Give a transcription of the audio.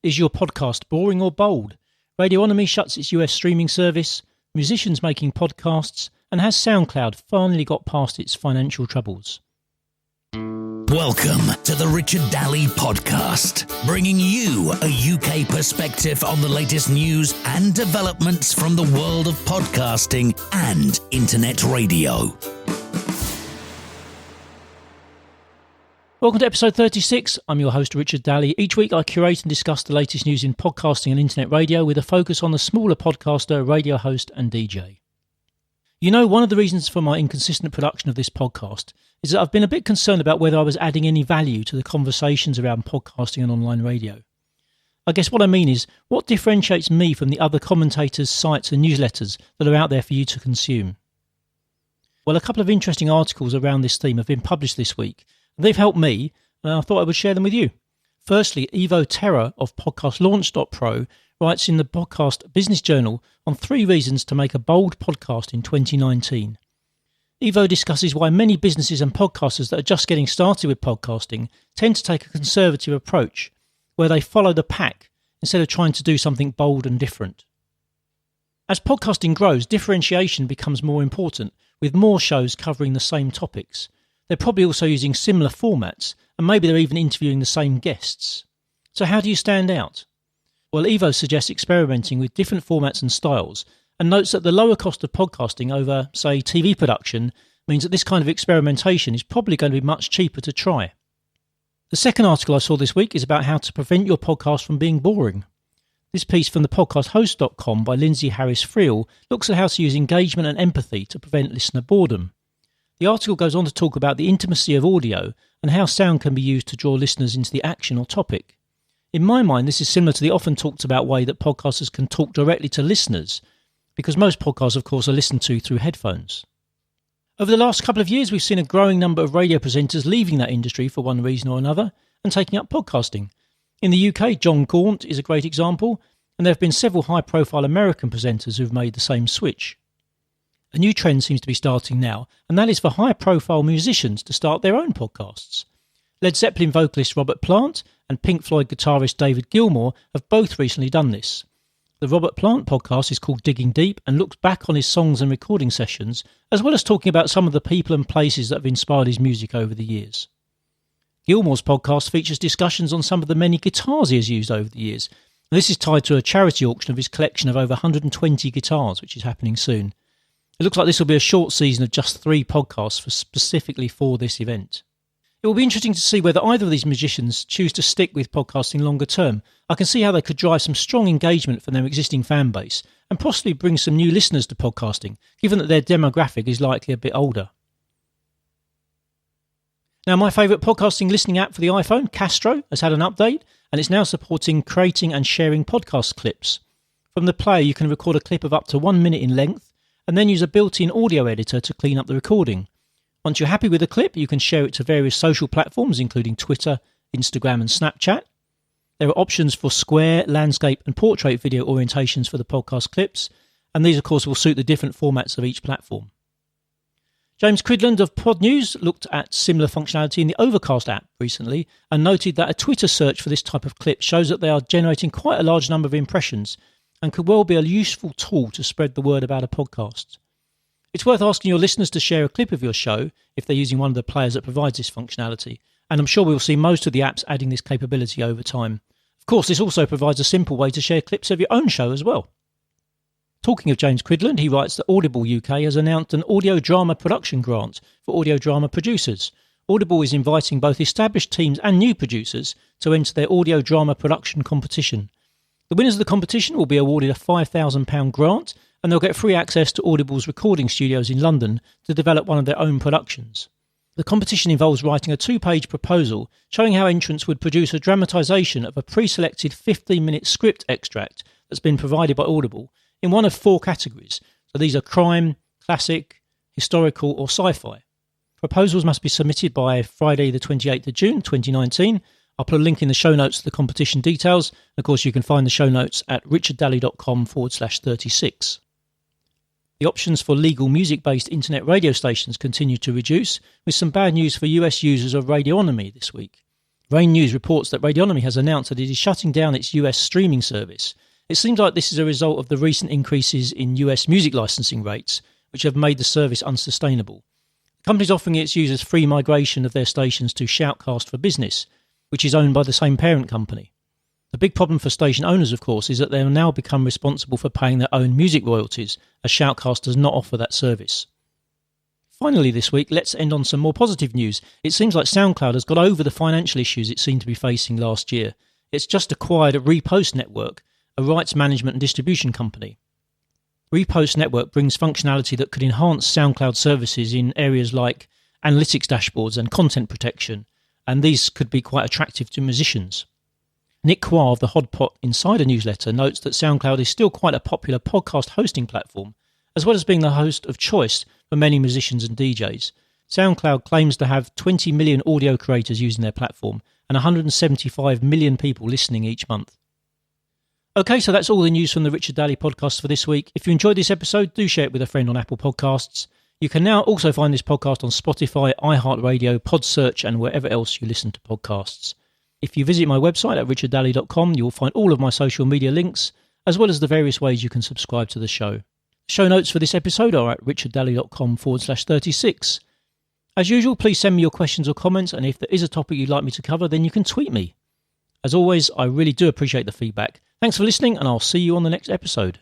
Is your podcast boring or bold? Radionomy shuts its US streaming service, musicians making podcasts, and has Soundcloud finally got past its financial troubles? Welcome to the Richard Daly Podcast, bringing you a UK perspective on the latest news and developments from the world of podcasting and internet radio. Welcome to episode 36. I'm your host, Richard Daly. Each week I curate and discuss the latest news in podcasting and internet radio with a focus on the smaller podcaster, radio host and DJ. You know, one of the reasons for my inconsistent production of this podcast is that I've been a bit concerned about whether I was adding any value to the conversations around podcasting and online radio. I guess what I mean is, what differentiates me from the other commentators, sites and newsletters that are out there for you to consume? Well, a couple of interesting articles around this theme have been published this week. They've helped me, and I thought I would share them with you. Firstly, Ivo Terra of podcastlaunch.pro writes in the Podcast Business Journal on 3 reasons to make a bold podcast in 2019. Ivo discusses why many businesses and podcasters that are just getting started with podcasting tend to take a conservative approach, where they follow the pack instead of trying to do something bold and different. As podcasting grows, differentiation becomes more important, with more shows covering the same topics. They're probably also using similar formats, and maybe they're even interviewing the same guests. So how do you stand out? Well, Ivo suggests experimenting with different formats and styles, and notes that the lower cost of podcasting over, say, TV production means that this kind of experimentation is probably going to be much cheaper to try. The second article I saw this week is about how to prevent your podcast from being boring. This piece from the podcasthost.com by Lindsay Harris-Friel looks at how to use engagement and empathy to prevent listener boredom. The article goes on to talk about the intimacy of audio and how sound can be used to draw listeners into the action or topic. In my mind, this is similar to the often talked about way that podcasters can talk directly to listeners, because most podcasts, of course, are listened to through headphones. Over the last couple of years, we've seen a growing number of radio presenters leaving that industry for one reason or another and taking up podcasting. In the UK, John Gaunt is a great example, and there have been several high-profile American presenters who've made the same switch. A new trend seems to be starting now, and that is for high-profile musicians to start their own podcasts. Led Zeppelin vocalist Robert Plant and Pink Floyd guitarist David Gilmour have both recently done this. The Robert Plant podcast is called Digging Deep and looks back on his songs and recording sessions, as well as talking about some of the people and places that have inspired his music over the years. Gilmour's podcast features discussions on some of the many guitars he has used over the years. And this is tied to a charity auction of his collection of over 120 guitars, which is happening soon. It looks like this will be a short season of just 3 podcasts specifically for this event. It will be interesting to see whether either of these musicians choose to stick with podcasting longer term. I can see how they could drive some strong engagement from their existing fan base and possibly bring some new listeners to podcasting, given that their demographic is likely a bit older. Now, my favourite podcasting listening app for the iPhone, Castro, has had an update, and it's now supporting creating and sharing podcast clips. From the player, you can record a clip of up to 1 minute in length, and then use a built-in audio editor to clean up the recording. Once you're happy with the clip, you can share it to various social platforms, including Twitter, Instagram and Snapchat. There are options for square, landscape and portrait video orientations for the podcast clips, and these, of course, will suit the different formats of each platform. James Cridland of Pod News looked at similar functionality in the Overcast app recently and noted that a Twitter search for this type of clip shows that they are generating quite a large number of impressions and could well be a useful tool to spread the word about a podcast. It's worth asking your listeners to share a clip of your show if they're using one of the players that provides this functionality, and I'm sure we'll see most of the apps adding this capability over time. Of course, this also provides a simple way to share clips of your own show as well. Talking of James Cridland, he writes that Audible UK has announced an audio drama production grant for audio drama producers. Audible is inviting both established teams and new producers to enter their audio drama production competition. The winners of the competition will be awarded a £5,000 grant, and they'll get free access to Audible's recording studios in London to develop one of their own productions. The competition involves writing a 2-page proposal showing how entrants would produce a dramatisation of a pre-selected 15-minute script extract that's been provided by Audible in one of 4 categories. So these are crime, classic, historical or sci-fi. Proposals must be submitted by Friday the 28th of June 2019. I'll put a link in the show notes to the competition details. Of course, you can find the show notes at richarddaly.com/36. The options for legal music-based internet radio stations continue to reduce, with some bad news for US users of Radionomy this week. Rain News reports that Radionomy has announced that it is shutting down its U.S Streaming Service. It seems like this is a result of the recent increases in US music licensing rates, which have made the service unsustainable. The company is offering its users free migration of their stations to Shoutcast for Business, which is owned by the same parent company. The big problem for station owners, of course, is that they will now become responsible for paying their own music royalties, as Shoutcast does not offer that service. Finally this week, let's end on some more positive news. It seems like Soundcloud has got over the financial issues it seemed to be facing last year. It's just acquired a Repost Network, a rights management and distribution company. Repost Network brings functionality that could enhance SoundCloud services in areas like analytics dashboards and content protection, and these could be quite attractive to musicians. Nick Quah of the Hodpot Insider newsletter notes that SoundCloud is still quite a popular podcast hosting platform, as well as being the host of choice for many musicians and DJs. SoundCloud claims to have 20 million audio creators using their platform and 175 million people listening each month. Okay, so that's all the news from the Richard Daly podcast for this week. If you enjoyed this episode, do share it with a friend on Apple Podcasts. You can now also find this podcast on Spotify, iHeartRadio, PodSearch, and wherever else you listen to podcasts. If you visit my website at richarddaly.com, you'll find all of my social media links, as well as the various ways you can subscribe to the show. Show notes for this episode are at richarddaly.com/36. As usual, please send me your questions or comments, and if there is a topic you'd like me to cover, then you can tweet me. As always, I really do appreciate the feedback. Thanks for listening, and I'll see you on the next episode.